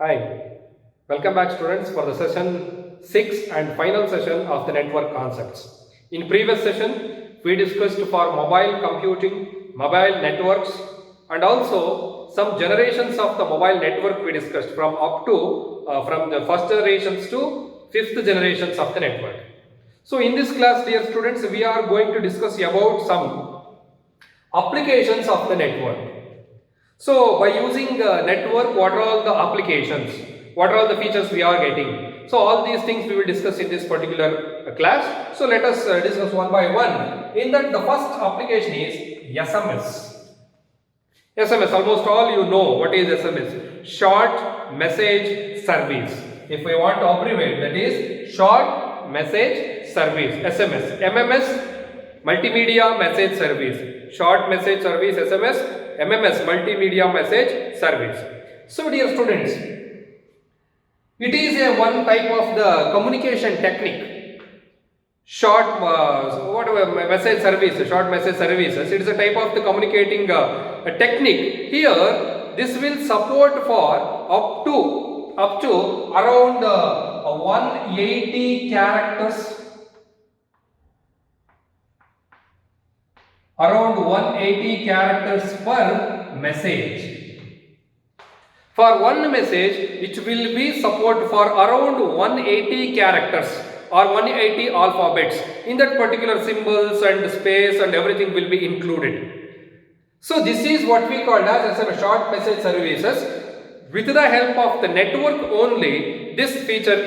Hi, welcome back students for the session 6 and final session of the network concepts. In previous session, we discussed for mobile computing, mobile networks and also some generations of the mobile network we discussed from up to from the first generations to fifth generations of the network. So in this class dear students, we are going to discuss about some applications of the network. So by using network, what are all the applications? What are all the features we are getting? So all these things we will discuss in this particular class. So let us discuss one by one. In that the first application is SMS. SMS, almost all you know what is SMS. Short Message Service. If we want to abbreviate, that is Short Message Service, SMS. MMS, Multimedia Message Service. Short Message Service, SMS. MMS, Multimedia Message Service. So dear students, it is a one type of the communication technique. Short message service, short message services. It is a type of the communicating technique. Here, this will support for up to around 180 characters. Around 180 characters per message. For one message, it will be support for around 180 characters or 180 alphabets. In that particular symbols and space and everything will be included. So this is what we call as a short message services. With the help of the network only, this feature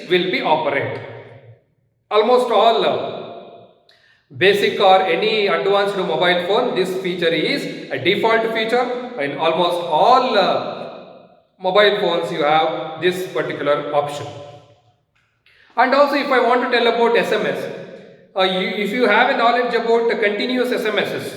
will be operate. Almost all basic or any advanced mobile phone, this feature is a default feature. In almost all mobile phones you have this particular option. And also if I want to tell about SMS, if you have a knowledge about continuous SMSs,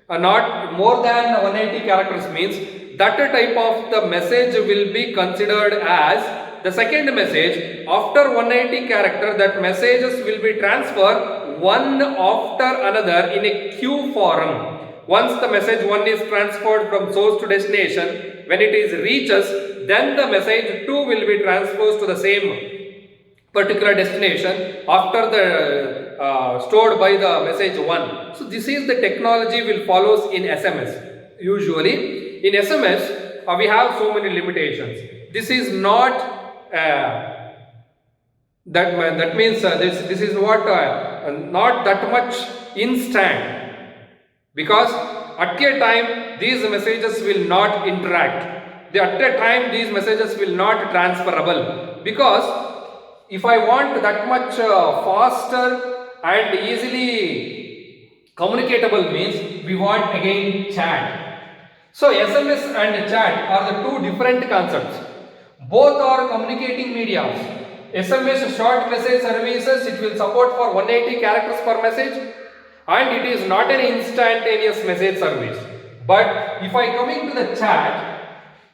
not more than 180 characters means that type of the message will be considered as the second message. After 180 character, that messages will be transferred one after another in a queue form. Once the message 1 is transferred from source to destination, when it is reaches, then the message 2 will be transposed to the same particular destination after the stored by the message 1. So this is the technology will follows in SMS. Usually in SMS we have so many limitations. This is not that means this is what not that much instant, because at a time these messages will not interact. At a time these messages will not transferable, because if I want that much faster and easily communicatable means we want again chat. So SMS and chat are the two different concepts. Both are communicating mediums. SMS short message services, it will support for 180 characters per message, and it is not an instantaneous message service. But if I coming to the chat,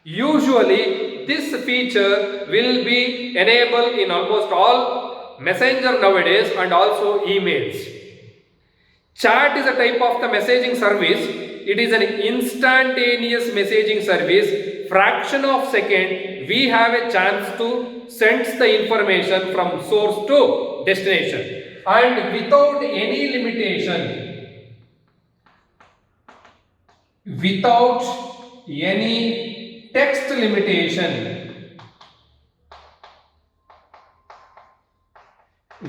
usually this feature will be enabled in almost all messenger nowadays and also emails. Chat is a type of the messaging service. It is an instantaneous messaging service. Fraction of second we have a chance to send the information from source to destination, and without any limitation, without any text limitation,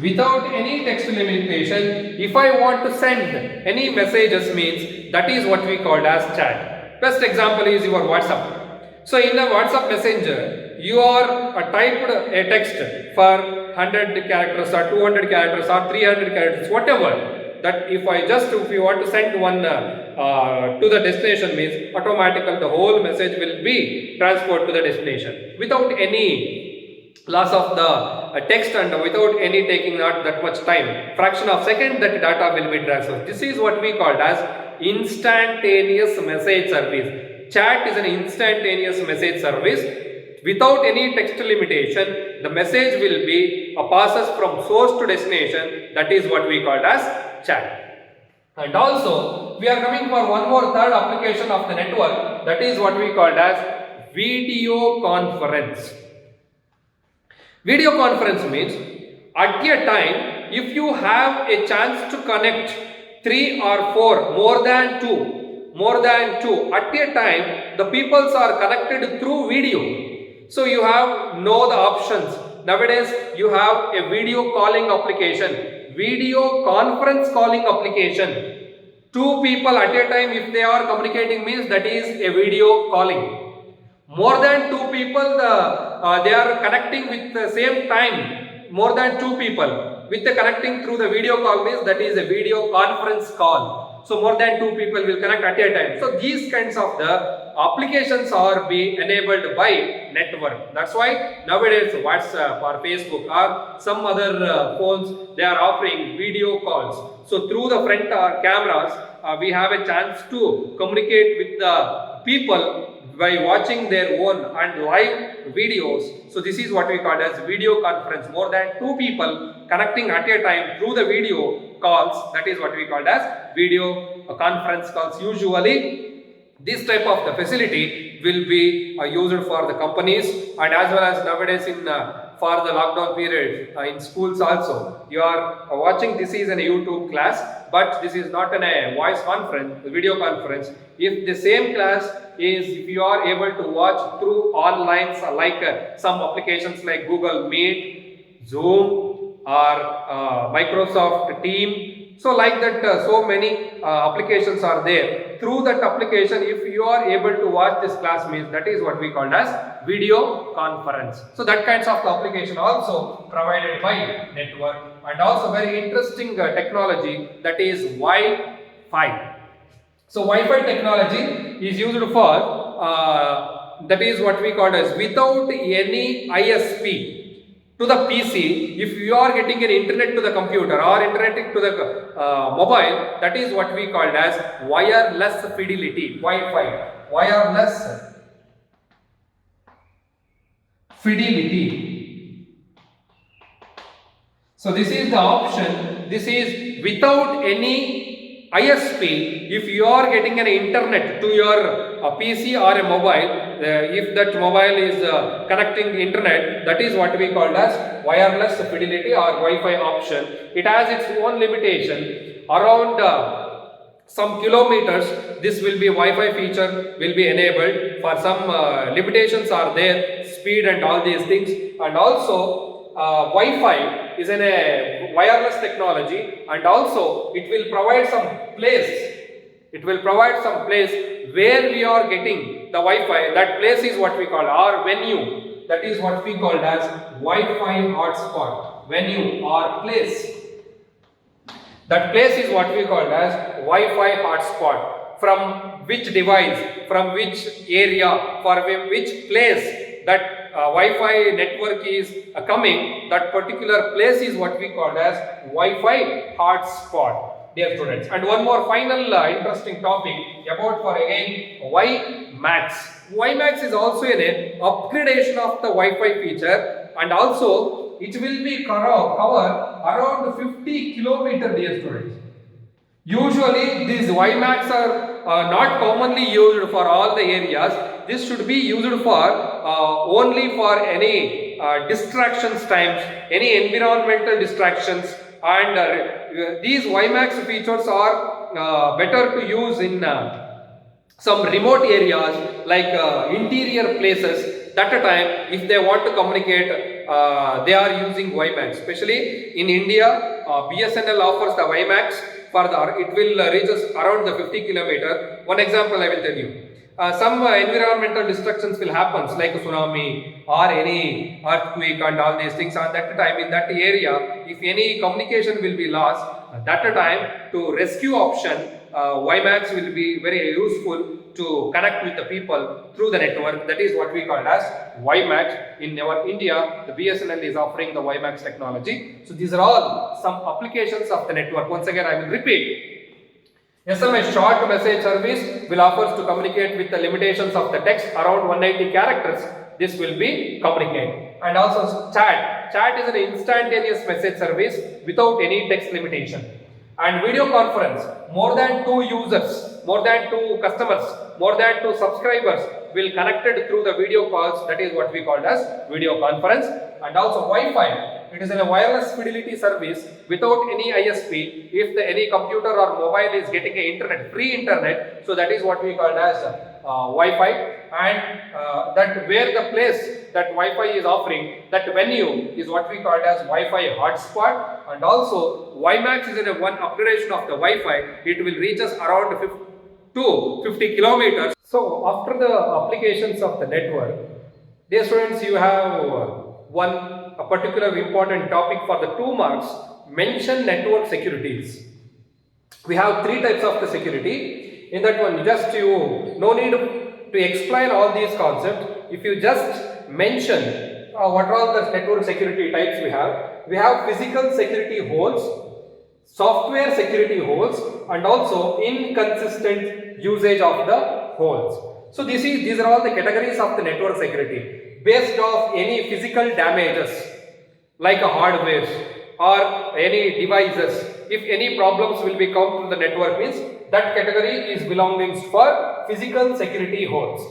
without any text limitation, if I want to send any messages means that is what we call as chat. Best example is your WhatsApp. So in the WhatsApp messenger, you are typed a text for 100 characters or 200 characters or 300 characters, whatever. That if you want to send one to the destination means automatically the whole message will be transferred to the destination without any loss of the text and without any taking not that much time. Fraction of second that data will be transferred. This is what we call as instantaneous message service. Chat is an instantaneous message service. Without any text limitation, the message will be passes from source to destination. That is what we call as chat. And also, we are coming for one more third application of the network. That is what we call as video conference. Video conference means at a time, if you have a chance to connect 3 or 4, more than two at a time, the peoples are connected through video. So you have know the options. Nowadays you have a video calling application, video conference calling application. 2 people at a time if they are communicating means that is a video calling. More than 2 people they are connecting with the same time, more than 2 people with the connecting through the video call means that is a video conference call. So more than 2 people will connect at a time. So these kinds of the applications are being enabled by network. That's why nowadays WhatsApp or Facebook or some other phones, they are offering video calls. So through the front cameras, we have a chance to communicate with the people by watching their own and live videos. So this is what we call as video conference. More than 2 people connecting at a time through the video calls, that is what we call as video conference calls. Usually this type of the facility will be used for the companies, and as well as nowadays in for the lockdown period in schools also. You are watching, this is a YouTube class, but this is not a voice conference, video conference. If the same class is, if you are able to watch through online like some applications like Google Meet, Zoom or Microsoft Team, so like that so many applications are there. Through that application, if you are able to watch this class means that is what we call as video conference. So that kinds of application also provided by network, and also very interesting technology, that is Wi-Fi. So Wi-Fi technology is used for that is what we call as without any ISP to the PC. If you are getting an internet to the computer or internet to the mobile, that is what we call as wireless fidelity. Wi-Fi, wireless fidelity. So this is the option. This is without any ISP. If you are getting an internet to your PC or a mobile, if that mobile is connecting internet, that is what we call as wireless fidelity or Wi-Fi option. It has its own limitation. Around some kilometers, this will be Wi-Fi feature will be enabled. For some limitations are there, speed and all these things. And also Wi-Fi is a wireless technology, and also it will provide some place. It will provide some place where we are getting the Wi-Fi. That place is what we call our venue. That is what we call as Wi-Fi hotspot. Venue or place. That place is what we call as Wi-Fi hotspot. From which device, from which area, for which place that Wi-Fi network is coming, that particular place is what we call as Wi-Fi hotspot, dear students. And one more final interesting topic about for again WiMAX. WiMAX is also an upgradation of the Wi-Fi feature, and also it will be cover around 50 kilometers, dear students. Usually these WiMAX are not commonly used for all the areas. This should be used for only for any distractions times, any environmental distractions, and these WiMAX features are better to use in some remote areas like interior places. That time, if they want to communicate, they are using WiMAX. Especially in India, BSNL offers the WiMAX. Further, it will reach us around the 50 kilometer. One example I will tell you. Some environmental destructions will happen, like a tsunami or any earthquake and all these things. At that time, in that area, if any communication will be lost, that time to rescue option, WiMAX will be very useful to connect with the people through the network. That is what we call as WiMAX. In our India, the BSNL is offering the WiMAX technology. So these are all some applications of the network. Once again, I will repeat. SMS short message service will offers to communicate with the limitations of the text around 190 characters. This will be communicate. And also chat. Chat is an instantaneous message service without any text limitation. And video conference, more than 2 users, more than 2 customers, more than 2 subscribers, will connected through the video calls, that is what we call as video conference. And also Wi-Fi. It is a wireless fidelity service without any ISP. If any computer or mobile is getting a internet, free internet, so that is what we call as Wi-Fi. And that where the place that Wi-Fi is offering, that venue is what we call as Wi-Fi hotspot. And also WiMAX is in a one upgradation of the Wi-Fi. It will reach us around 50 kilometers. So after the applications of the network, dear students, you have a particular important topic for the 2 marks. Mention network securities. We have 3 types of the security. In that one, no need to explain all these concepts. If you just mention what are all the network security types we have. We have physical security holes, software security holes, and also inconsistent usage of the holes. So these are all the categories of the network security. Based off any physical damages like a hardware or any devices, if any problems will be come to the network, means that category is belonging for physical security holes.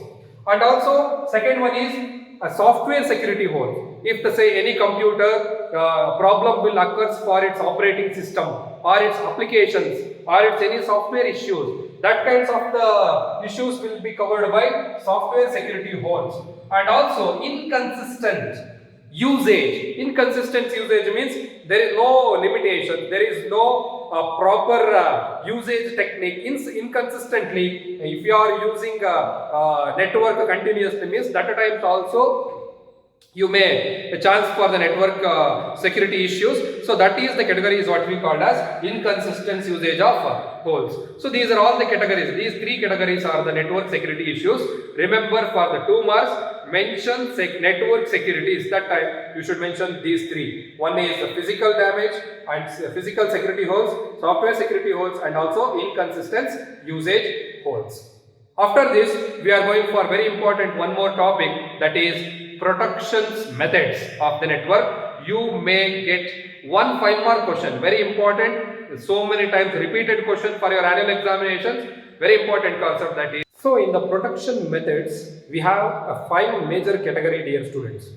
And also second one is a software security hole. If say any computer problem will occur for its operating system or its applications or its any software issues, that kinds of the issues will be covered by software security holes. And also inconsistent usage. Inconsistent usage means there is no limitation, there is no proper usage technique. Inconsistently, if you are using network continuously, means that at times also you may a chance for the network security issues. So that is the category is what we call as inconsistent usage of holes. So these are all the categories. These 3 categories are the network security issues. Remember, for the 2 marks, mention network securities. That time you should mention these 3. One is the physical damage and physical security holes, software security holes, and also inconsistent usage holes. After this, we are going for very important one more topic, that is protections methods of the network. You may get 1 5-mark question, very important, so many times repeated question for your annual examinations, very important concept that is. So in the protection methods, we have 5 major category, dear students.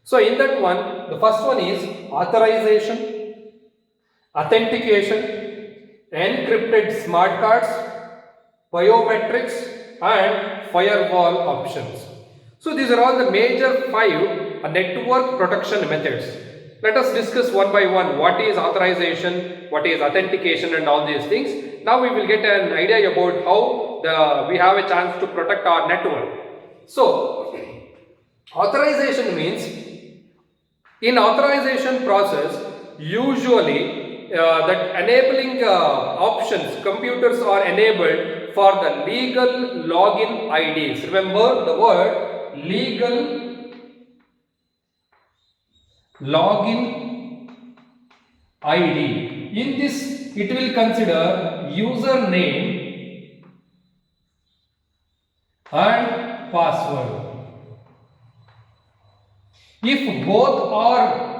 So in that one, the first one is authorization, authentication, encrypted smart cards, biometrics, and firewall options. So these are all the major 5 network protection methods. Let us discuss one by one what is authorization, what is authentication, and all these things. Now we will get an idea about how we have a chance to protect our network. So authorization means, in authorization process, usually that enabling options, computers are enabled for the legal login IDs. Remember the word legal login ID. In this, it will consider username and password. If both are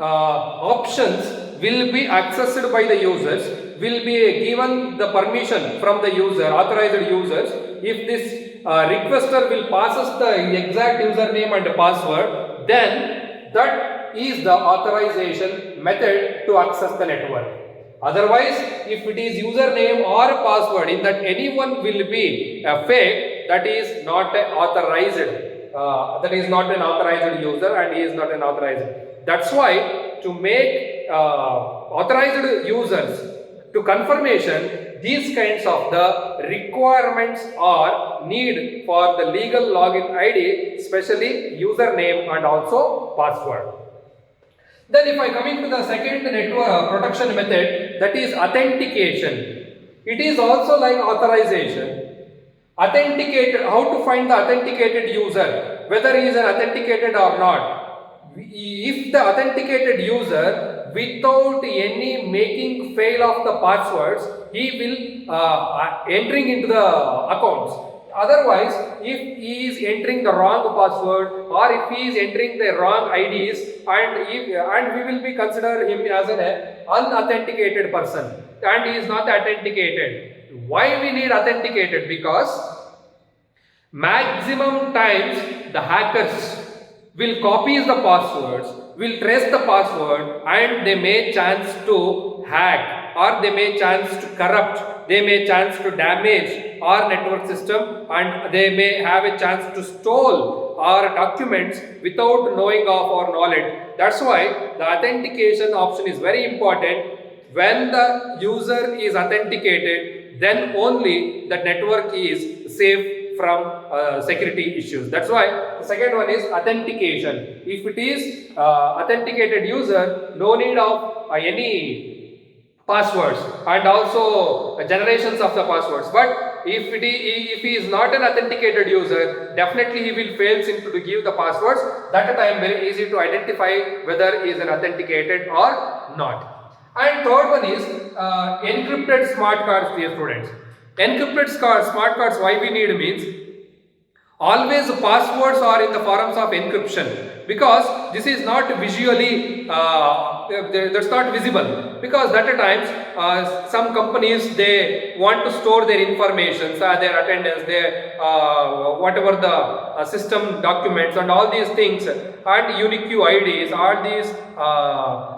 options will be accessed by the users, will be given the permission from the user, authorized users. If this requester will pass us the exact username and password, then that is the authorization method to access the network. Otherwise, if it is username or password in that anyone will be a fake, that is not an authorized. That is not an authorized user, and he is not an authorized. That's why to make authorized users to confirmation, these kinds of the requirements are need for the legal login ID, especially username and also password. Then if I come into the second network protection method, that is authentication. It is also like authorization. Authenticated, how to find the authenticated user, whether he is an authenticated or not. If the authenticated user, without any making fail of the passwords, he will entering into the accounts. Otherwise, if he is entering the wrong password or if he is entering the wrong IDs, and we will be consider him as an unauthenticated person, and he is not authenticated. Why we need authenticated? Because maximum times the hackers will copy the passwords, will trace the password, and they may chance to hack, or they may chance to corrupt, they may chance to damage our network system, and they may have a chance to steal our documents without knowing of our knowledge. That's why the authentication option is very important. When the user is authenticated, then only the network is safe from security issues. That's why the second one is authentication. If it is authenticated user, no need of any passwords and also generations of the passwords. But if he is not an authenticated user, definitely he will fail to give the passwords. That time very easy to identify whether he is an authenticated or not. And third one is encrypted smart cards, dear students. Encrypted smart cards, why we need means always passwords are in the forms of encryption, because this is not visually that's not visible, because that at times some companies they want to store their information, their attendance, their whatever the system documents and all these things and unique IDs, all these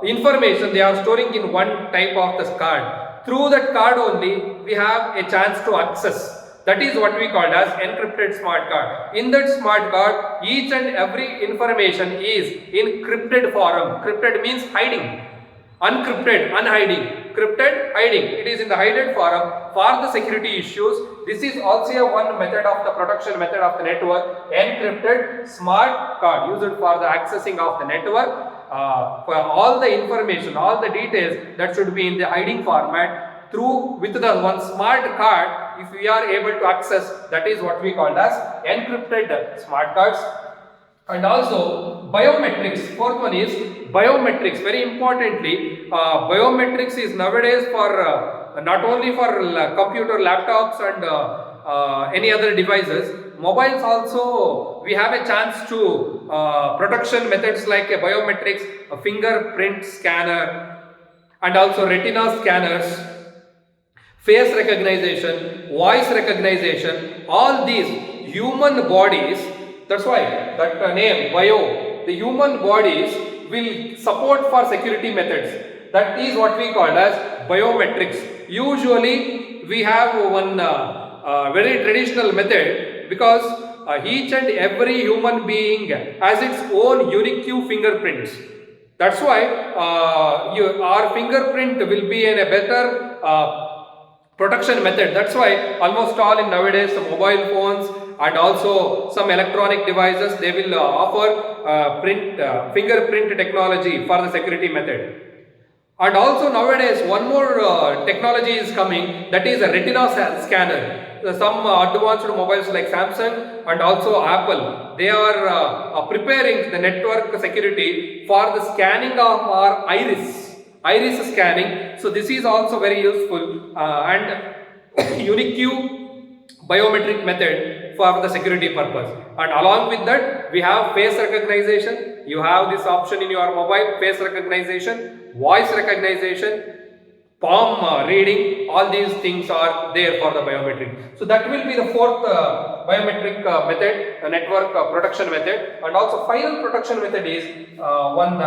information they are storing in one type of the card. Through that card only we have a chance to access. That is what we call as encrypted smart card. In that smart card, each and every information is in crypted form. Crypted means hiding. Uncrypted, unhiding. Crypted, hiding. It is in the hidden form for the security issues. This is also one method of the protection method of the network. Encrypted smart card used for the accessing of the network. For all the information, all the details that should be in the hiding format. Through with the one smart card, if we are able to access, that is what we call as encrypted smart cards. And also biometrics. Fourth one is biometrics. Very importantly, biometrics is nowadays for not only for computer, laptops and any other devices. Mobiles also we have a chance to protection methods like a biometrics, a fingerprint scanner, and also retina scanners, face recognition, voice recognition, all these human bodies. That's why that name bio, the human bodies will support for security methods. That is what we call as biometrics. Usually we have one very traditional method, because each and every human being has its own unique fingerprints. That's why our fingerprint will be in a better protection method. That's why almost all in nowadays the mobile phones and also some electronic devices, they will offer fingerprint technology for the security method. And also nowadays one more technology is coming, that is a retina scanner. Some advanced mobiles like Samsung and also Apple, they are preparing the network security for the scanning of our iris scanning. So this is also very useful and unique biometric method for the security purpose. And along with that we have face recognition. You have this option in your mobile: face recognition, voice recognition, palm reading. All these things are there for the biometric. So that will be the fourth biometric method, network protection method. And also final protection method is one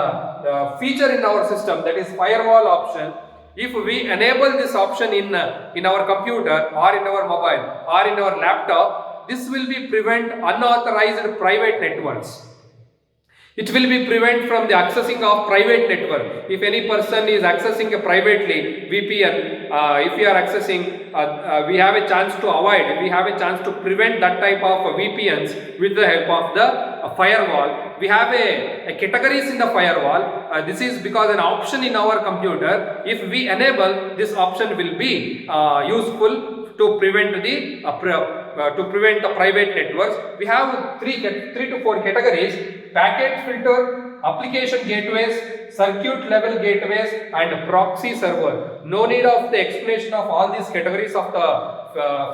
feature in our system, that is firewall option. If we enable this option in our computer or in our mobile or in our laptop, this will be prevent unauthorized private networks. It will be prevent from the accessing of private network. If any person is accessing privately VPN, if we are accessing, we have a chance to avoid, we have a chance to prevent that type of VPNs with the help of the firewall. We have a categories in the firewall. This is because an option in our computer. If we enable, this option will be useful to prevent the private networks. We have three to four categories: packet filter, application gateways, circuit level gateways, and proxy server. No need of the explanation of all these categories of the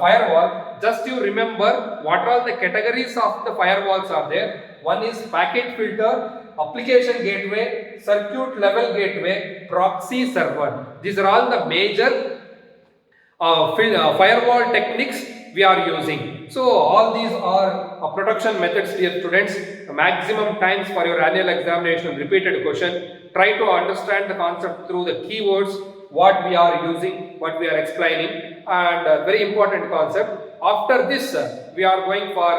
firewall. Just you remember what all the categories of the firewalls are there. One is packet filter, application gateway, circuit level gateway, proxy server. These are all the major firewall techniques we are using. So all these are protection methods, dear students. Maximum times for your annual examination, repeated question. Try to understand the concept through the keywords, what we are using, what we are explaining, and very important concept. After this, we are going for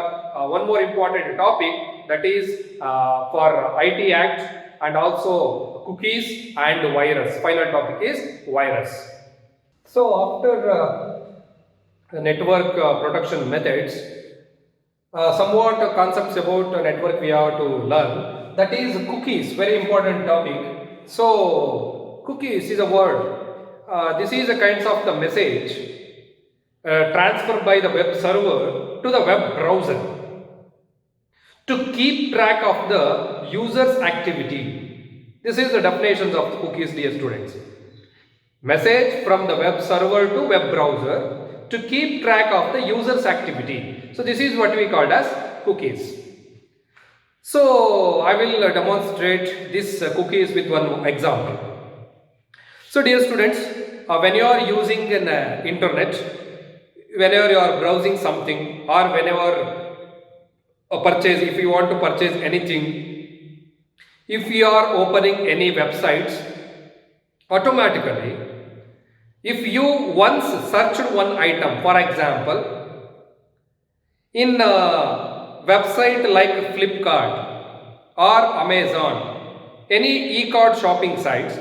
one more important topic, that is for IT Act and also cookies and virus. Final topic is virus. So after network protection methods, somewhat concepts about network we have to learn. That is cookies, very important topic. So cookies is a word. This is a kind of the message transferred by the web server to the web browser to keep track of the user's activity. This is the definitions of the cookies, dear students. Message from the web server to web browser to keep track of the user's activity. So this is what we call as cookies. So I will demonstrate this cookies with one example. So dear students, when you are using an internet, whenever you are browsing something, or whenever purchase, if you want to purchase anything, if you are opening any websites, automatically, if you once searched one item, for example, in a website like Flipkart or Amazon, any e-card shopping sites,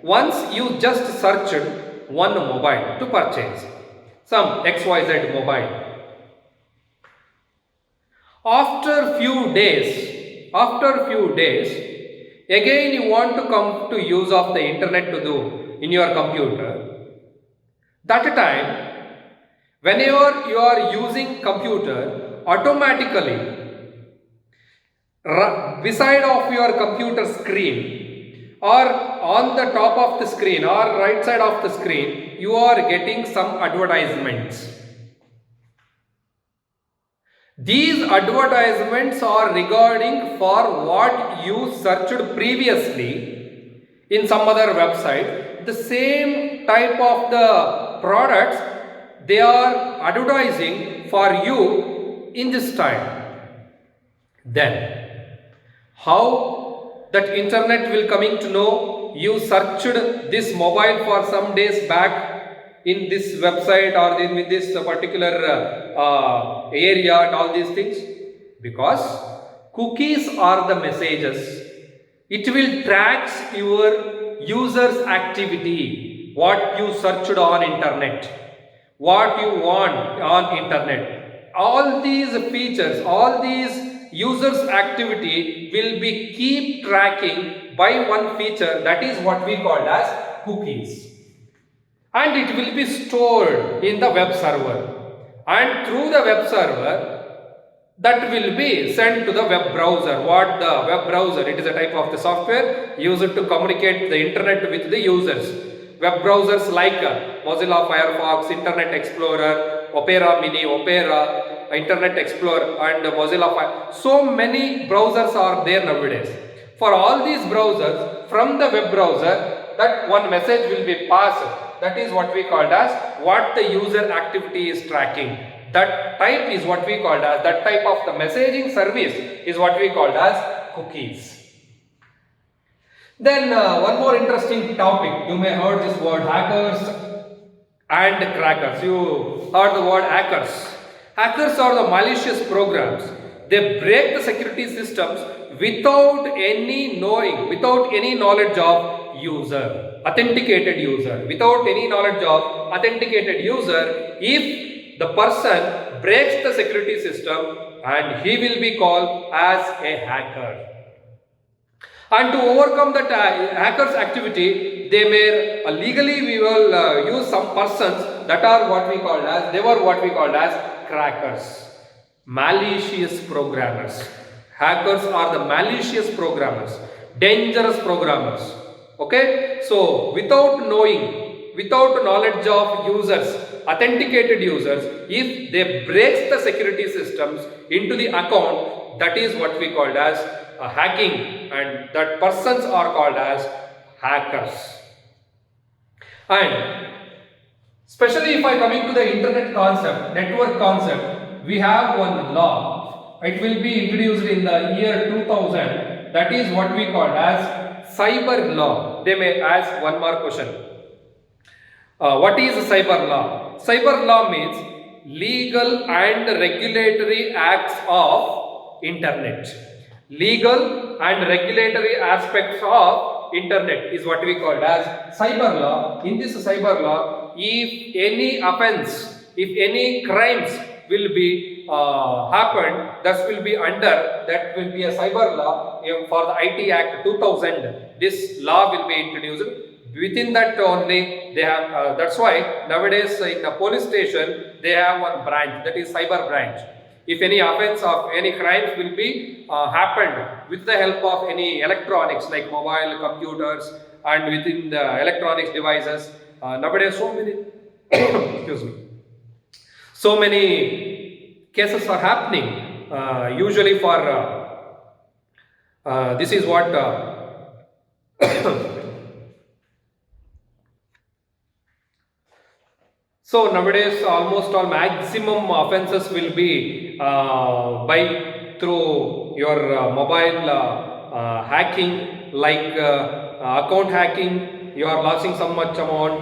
once you just searched one mobile to purchase, some XYZ mobile. After few days, again you want to come to use of the internet to do in your computer. That time, whenever you are using computer, automatically beside of your computer screen or on the top of the screen or right side of the screen, you are getting some advertisements. These advertisements are regarding for what you searched previously in some other website. The same type of the products they are advertising for you in this time. Then how that internet will coming to know you searched this mobile for some days back in this website or in this particular area and all these things? Because cookies are the messages. It will track your user's activity, what you searched on internet, what you want on internet. All these features, all these users activity will be keep tracking by one feature, that is what we call as cookies. And it will be stored in the web server, and through the web server that will be sent to the web browser. What the web browser? It is a type of the software used to communicate the internet with the users. Web browsers like Mozilla Firefox, Internet Explorer, Opera Mini, Opera, Internet Explorer and Mozilla Firefox. So many browsers are there nowadays. For all these browsers, from the web browser, that one message will be passed. That is what we called as what the user activity is tracking. That type is what we called as, that type of the messaging service is what we called as cookies. Then one more interesting topic. You may heard this word hackers and crackers. You heard the word hackers. Hackers are the malicious programs. They break the security systems without any knowing, without any knowledge of user, authenticated user, without any knowledge of authenticated user. If the person breaks the security system, and he will be called as a hacker. And to overcome that hacker's activity, they may legally we will use some persons that are what we call as, they were what we called as crackers, malicious programmers. Hackers are the malicious programmers, dangerous programmers. Okay, so without knowing, without knowledge of users, authenticated users, if they break the security systems into the account, that is what we called as hacking, and that persons are called as hackers. And Especially if I coming to the internet concept, network concept, we have one law. It will be introduced in the year 2000. That is what we call as cyber law. They may ask one more question. What is cyber law? Cyber law means legal and regulatory acts of internet. Legal and regulatory aspects of internet is what we call as cyber law. In this cyber law, if any offense, if any crimes will be happened, that will be under, that will be a cyber law for the IT Act 2000. This law will be introduced. Within that only they have, that's why nowadays in a police station they have one branch, that is cyber branch. If any offense of any crimes will be happened with the help of any electronics like mobile, computers, and within the electronics devices, nowadays so many excuse me, so many cases are happening, usually for this is what so nowadays almost all maximum offences will be by through your mobile hacking, like account hacking. You are losing some much amount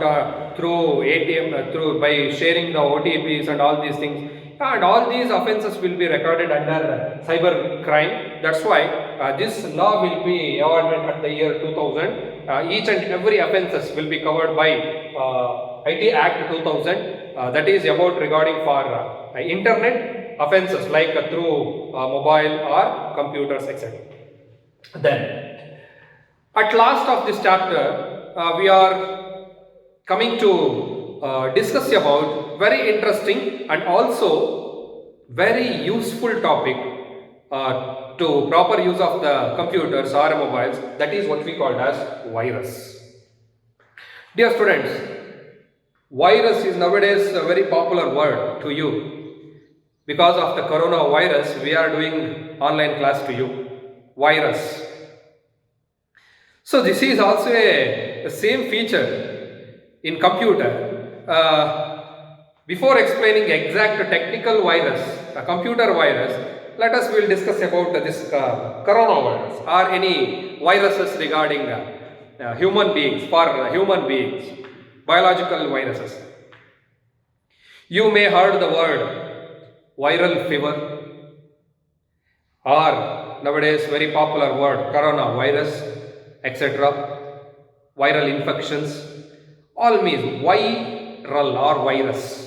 through ATM, through by sharing the OTPs and all these things. And all these offences will be recorded under cyber crime. That's why this law will be awarded at the year 2000. Each and every offences will be covered by IT Act 2000. That is about regarding for internet offences like through mobile or computers, etc. Then, at last of this chapter, we are coming to discuss about very interesting and also very useful topic to proper use of the computers or mobiles. That is what we call as virus. Dear students, virus is nowadays a very popular word to you. Because of the coronavirus, we are doing online class to you. Virus. So this is also a same feature in computer. Before explaining exact technical virus, a computer virus, let us will discuss about this coronavirus or any viruses regarding human beings, for human beings, biological viruses. You may heard the word viral fever, or nowadays very popular word coronavirus, etc. Viral infections, all means viral or virus.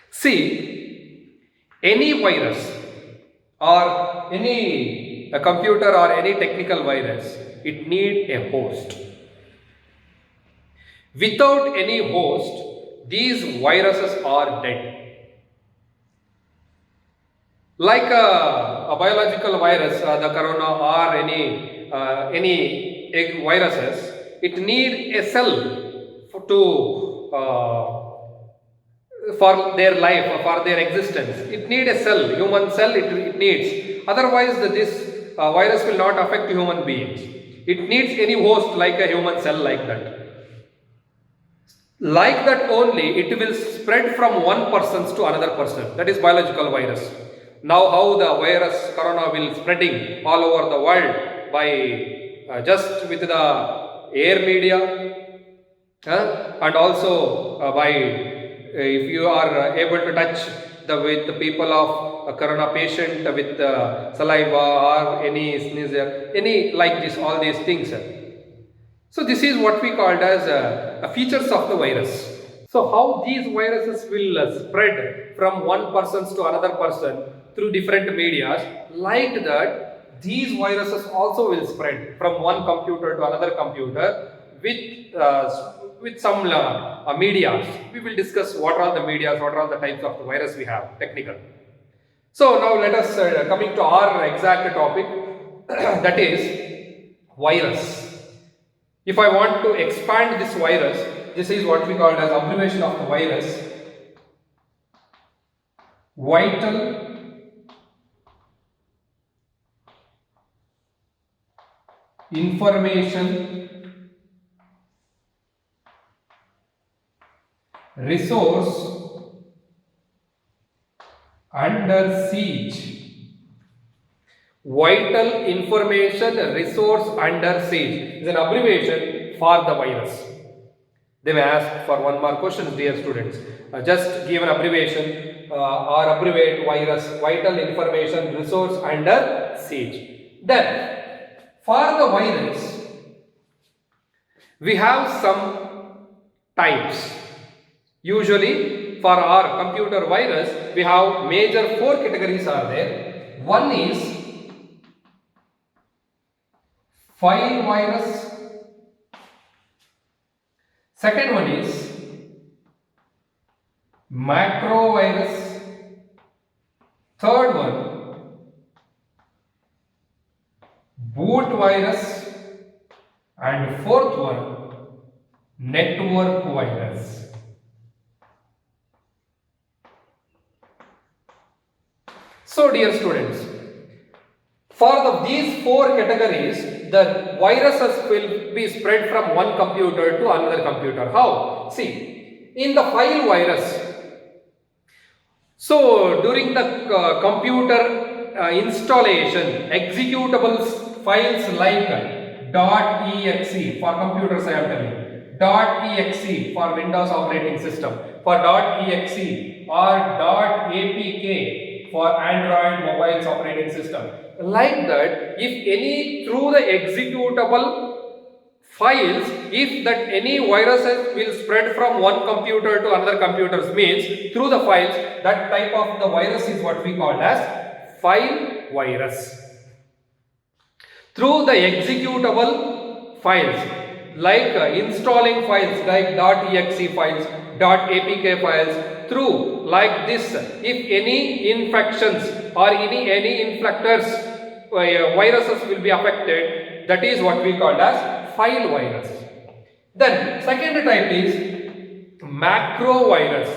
See, any virus or any computer or any technical virus, it needs a host. Without any host, these viruses are dead. Like a biological virus, the corona or any viruses, it need a cell for their life, for their existence. It need a cell, human cell it needs. Otherwise, this virus will not affect human beings. It needs any host like a human cell like that. Like that only, it will spread from one person to another person. That is biological virus. Now how the virus corona will spreading all over the world by just with the air media and also by if you are able to touch with the people of a corona patient with saliva or any sneeze, any like this, all these things. So this is what we called as features of the virus. So how these viruses will spread from one person to another person through different medias, like that these viruses also will spread from one computer to another computer with some medias. We will discuss what are the medias, what are the types of the virus we have, technical. So now let us coming to our exact topic that is virus. If I want to expand this virus, this is what we call as abbreviation of the virus. Vital information resource under siege. Vital information resource under siege is an abbreviation for the virus. They may ask for one more question, dear students. Just give an abbreviation or abbreviate virus, vital information resource under siege. Then, for the virus, we have some types. Usually, for our computer virus, we have major 4 categories are there. One is file virus. Second one is macro virus. Third one, boot virus. And fourth one, network virus. So dear students, for these 4 categories, the viruses will be spread from one computer to another computer. How? See, in the file virus, so during the computer installation, executables files like .exe for computers I am telling, .exe for Windows operating system, for .exe or .apk for Android mobiles operating system. Like that, if any through the executable files, if that any viruses will spread from one computer to another computers means through the files, that type of the virus is what we call as file virus. Through the executable files like installing files like .exe files, .apk files, through like this, if any infections or any infectors viruses will be affected, that is what we call as file virus. Then second type is macro virus.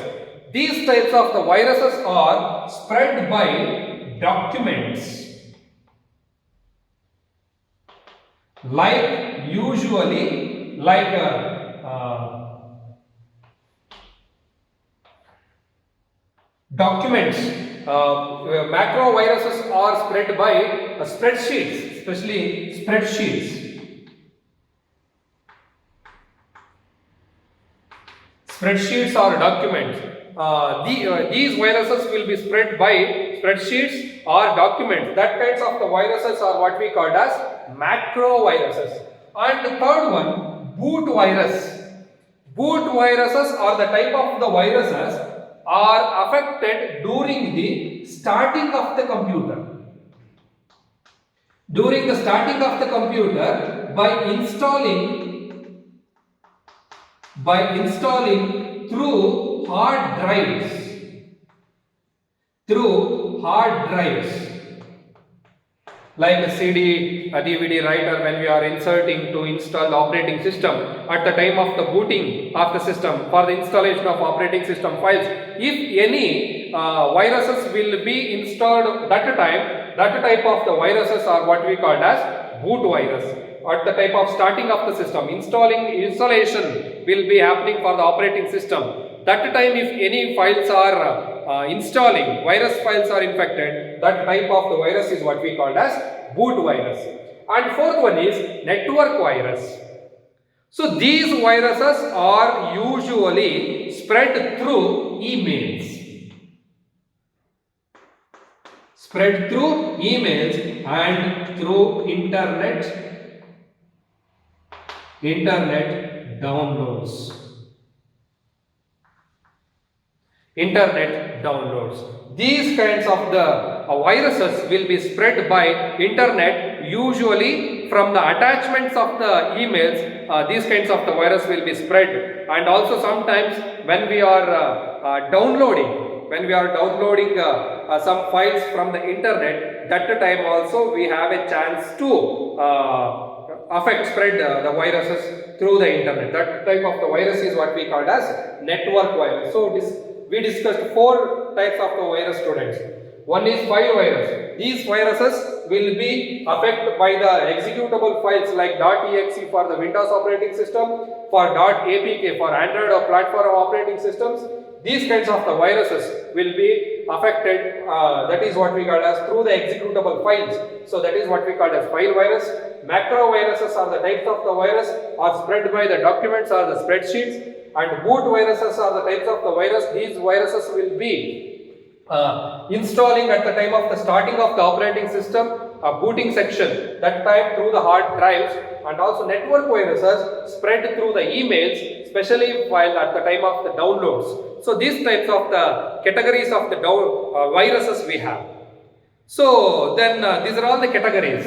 These types of the viruses are spread by documents, like usually like documents. Macro viruses are spread by spreadsheets, especially spreadsheets. Spreadsheets or documents. These viruses will be spread by spreadsheets or documents. That kinds of the viruses are what we call as macro viruses. And the third one, boot virus. Boot viruses are the type of the viruses are affected during the starting of the computer. During the starting of the computer, by installing through hard drives. Like a CD, a DVD writer, when we are inserting to install the operating system, at the time of the booting of the system, for the installation of operating system files, if any viruses will be installed that time, that type of the viruses are what we call as boot virus. At the type of starting of the system, installation will be happening for the operating system. That time if any files are installing, virus files are infected, that type of the virus is what we call as boot virus. And fourth one is network virus. So these viruses are usually spread through emails. And through internet downloads. These kinds of the viruses will be spread by internet, usually from the attachments of the emails. These kinds of the virus will be spread, and also sometimes when we are downloading some files from the internet, that time also we have a chance to spread the viruses through the internet. That type of the virus is what we call as network virus. So we discussed 4 types of the virus, students. One is file virus. These viruses will be affected by the executable files like .exe for the Windows operating system, for .apk for Android or platform operating systems. These kinds of the viruses will be affected, that is what we call as through the executable files. So that is what we call as file virus. Macro viruses are the types of the virus are spread by the documents or the spreadsheets, and boot viruses are the types of the virus. These viruses will be installing at the time of the starting of the operating system, booting section, that time through the hard drives, and also network viruses spread through the emails, especially while at the time of the downloads. So these types of the categories of the viruses we have. So then these are all the categories.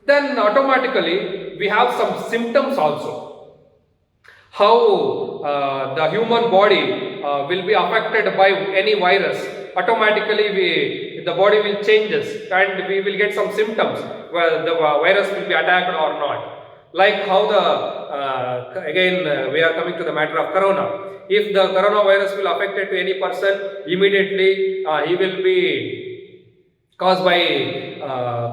Then automatically we have some symptoms also. How the human body will be affected by any virus. Automatically the body will changes and we will get some symptoms where the virus will be attacked or not. Like how the again we are coming to the matter of corona. If the coronavirus will affect to any person, immediately he will be caused by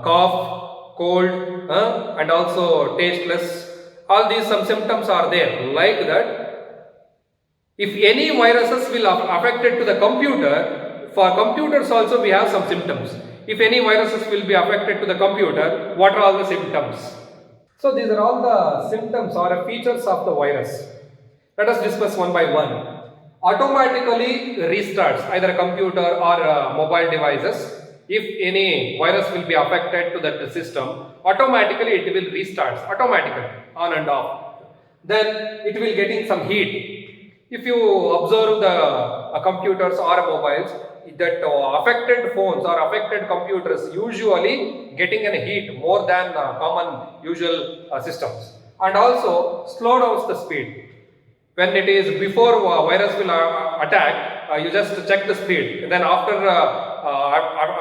cough, cold, and also tasteless. All these some symptoms are there. Like that, if any viruses will affected to the computer, for computers also we have some symptoms. If any viruses will be affected to the computer, what are all the symptoms? So these are all the symptoms or features of the virus. Let us discuss one by one. Automatically restarts either a computer or mobile devices. If any virus will be affected to that system, automatically it will restart automatically on and off. Then it will getting some heat. If you observe the computers or mobiles, that affected phones or affected computers usually getting a heat more than common usual systems, and also slow down the speed. When it is before virus will attack, you just check the speed. Then after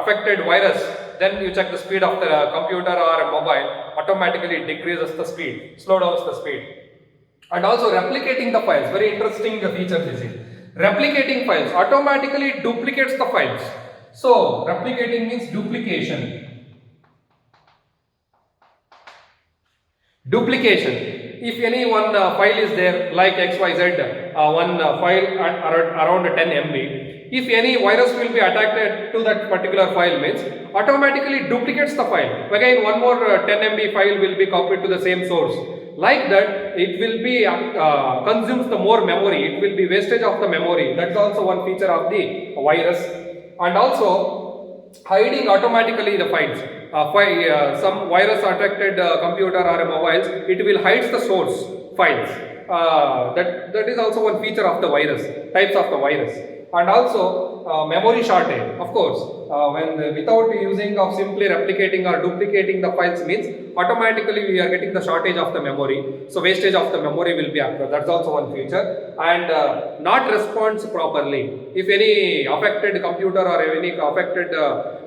affected virus, then you check the speed of the computer or mobile. Automatically it decreases the speed, slow down the speed. And also replicating the files. Very interesting feature this is. Replicating files automatically duplicates the files. So replicating means duplication. Duplication. If any one file is there like XYZ, one file around 10 MB, if any virus will be attacked to that particular file means automatically duplicates the file. Again one more 10 MB file will be copied to the same source. Like that, it will be consumes the more memory. It will be wastage of the memory. That's also one feature of the virus. And also hiding automatically the files. Some virus affected computer or mobiles, it will hide the source files. That is also one feature of the virus, types of the virus. And also memory shortage. Of course, without using of simply replicating or duplicating the files means automatically we are getting the shortage of the memory. So wastage of the memory will be occur. That's also one feature. And not responds properly. If any affected computer or any affected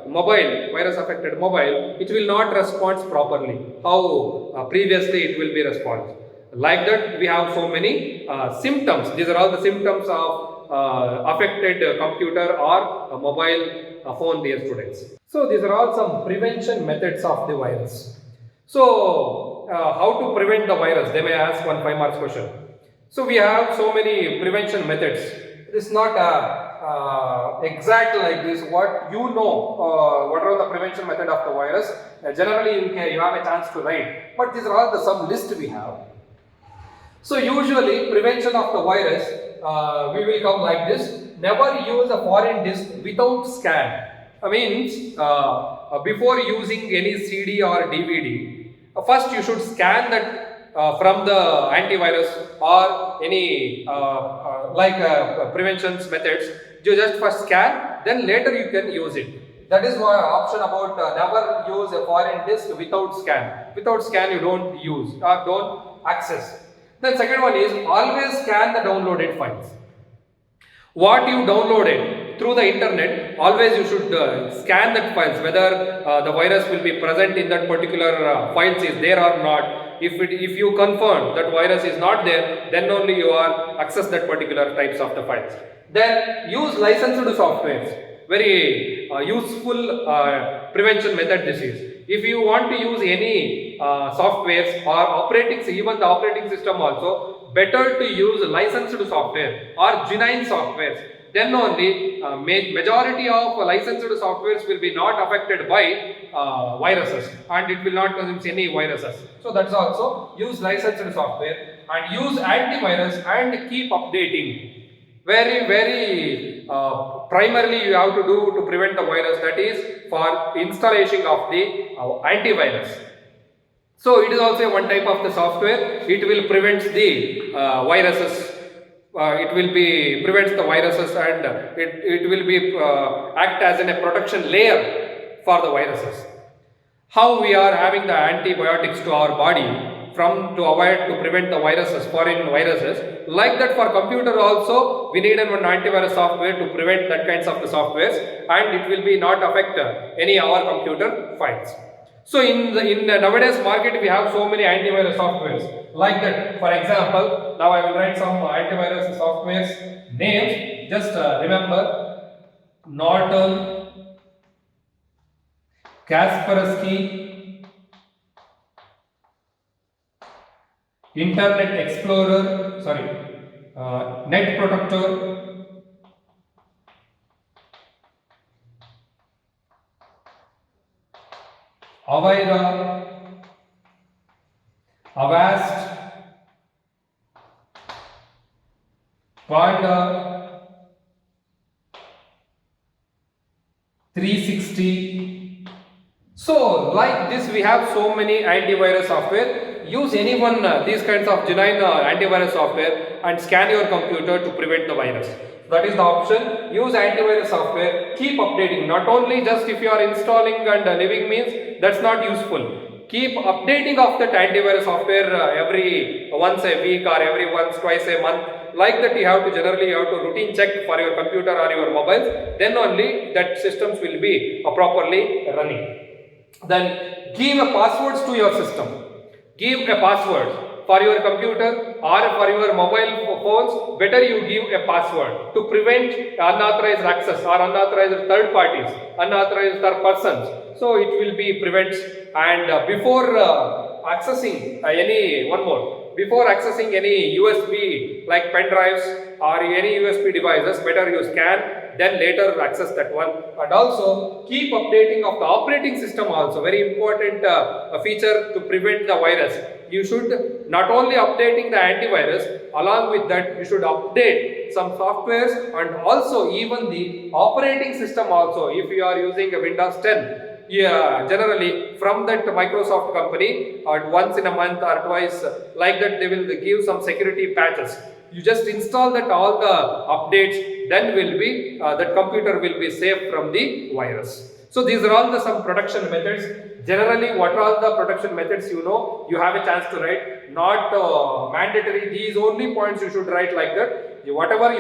mobile, virus affected mobile, it will not respond properly. How previously it will be respond. Like that, we have so many symptoms. These are all the symptoms of affected computer or mobile phone, dear students. So these are all some prevention methods of the virus. So how to prevent the virus? They may ask one 5 marks question. So we have so many prevention methods. It is not exact like this. What you know, what are the prevention method of the virus? Generally you have a chance to write, but these are all the some list we have. So usually prevention of the virus, we will come like this. Never use a foreign disk without scan. Means before using any CD or DVD, first you should scan that from the antivirus or any prevention methods. You just first scan, then later you can use it. That is one option about never use a foreign disk without scan. Without scan you don't use or don't access. Then second one is always scan the downloaded files. What you downloaded through the internet, always you should scan that files, whether the virus will be present in that particular files is there or not. If you confirm that virus is not there, then only you are access that particular types of the files. Then use licensed softwares. Very useful prevention method this is. If you want to use any softwares or operating, even the operating system also, better to use licensed software or genuine softwares. Then only majority of licensed softwares will be not affected by viruses, and it will not consume any viruses. So that's also use licensed software and use antivirus and keep updating. Very primarily you have to do to prevent the virus, that is for installation of the antivirus. So it is also one type of the software. It will prevent the viruses. It will be prevents the viruses, and it will be act as a protection layer for the viruses. How we are having the antibiotics to our body from to avoid to prevent the viruses, foreign viruses, like that for computer also we need an antivirus software to prevent that kinds of the softwares, and it will be not affect any our computer files. So in the nowadays market we have so many antivirus softwares like that. For example, now I will write some antivirus softwares names. Just remember: Norton, Kaspersky, Internet Explorer, Net Protector, Avira, Avast, Panda, 360. So like this we have so many antivirus software. Use any one these kinds of genuine antivirus software and scan your computer to prevent the virus. That is the option. Use antivirus software. Keep updating. Not only just if you are installing and living means, that's not useful. Keep updating of that antivirus software every once a week or every twice a month. Like that you have to routine check for your computer or your mobiles. Then only that systems will be properly running. Then give a passwords to your system. Give a password for your computer or for your mobile phones. Better you give a password to prevent unauthorized access or unauthorized third parties, unauthorized third persons. So it will be prevent. And before accessing before accessing any USB like pen drives or any USB devices, better you scan, then later access that one. And also keep updating of the operating system also, very important feature to prevent the virus. You should not only updating the antivirus, along with that you should update some softwares and also even the operating system also. If you are using a Windows 10, generally from that Microsoft company, or once in a month or twice like that, they will give some security patches. You just install that all the updates, then will be that computer will be safe from the virus. So these are all some protection methods. Generally, what are all the protection methods you have a chance to write. Not mandatory. These only points you should write like that. Whatever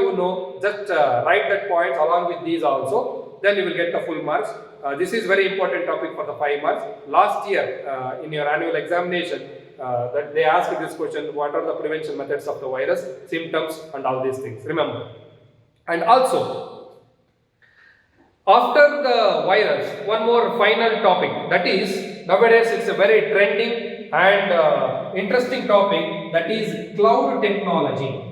just write that points along with these also. Then you will get the full marks. This is very important topic for the 5 marks. Last year in your annual examination, that they asked this question: what are the prevention methods of the virus, symptoms and all these things. Remember. And also, after the virus, one more final topic, that is nowadays it's a very trending and interesting topic, that is cloud technology.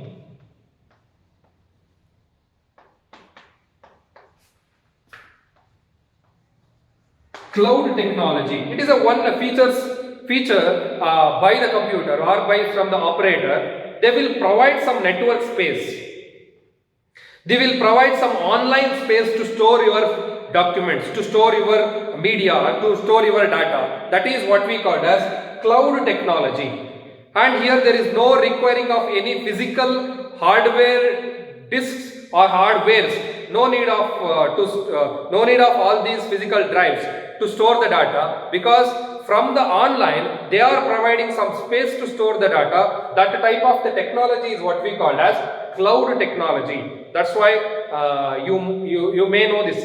Cloud technology. It is a one feature by the computer or from the operator. They will provide some network space. They will provide some online space to store your documents, to store your media, to store your data. That is what we call as cloud technology. And here there is no requiring of any physical hardware disks or hardwares. No need of all these physical drives to store the data, because from the online they are providing some space to store the data. That type of the technology is what we call as cloud technology. That's why you may know this.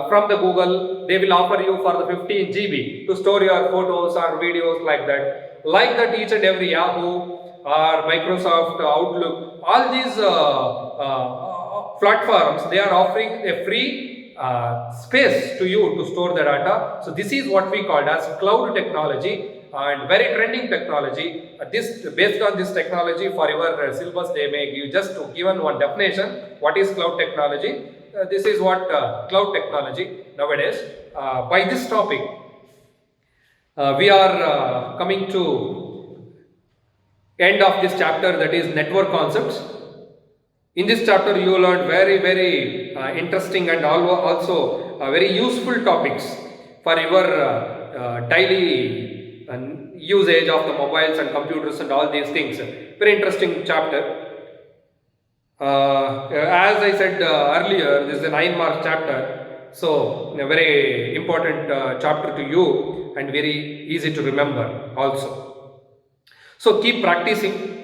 From the Google, they will offer you for the 15 GB to store your photos or videos like that. Like that, each and every Yahoo or Microsoft Outlook, all these platforms, they are offering a free space to you to store the data. So this is what we called as cloud technology, and very trending technology. This based on this technology, for your syllabus they may give just given one definition. What is cloud technology? This is what cloud technology nowadays. By this topic, we are coming to end of this chapter, that is network concepts. In this chapter you learned very interesting and also very useful topics for your daily usage of the mobiles and computers and all these things. Very interesting chapter. As I said earlier, this is a 9-mark chapter, so a very important chapter to you and very easy to remember also. So keep practicing.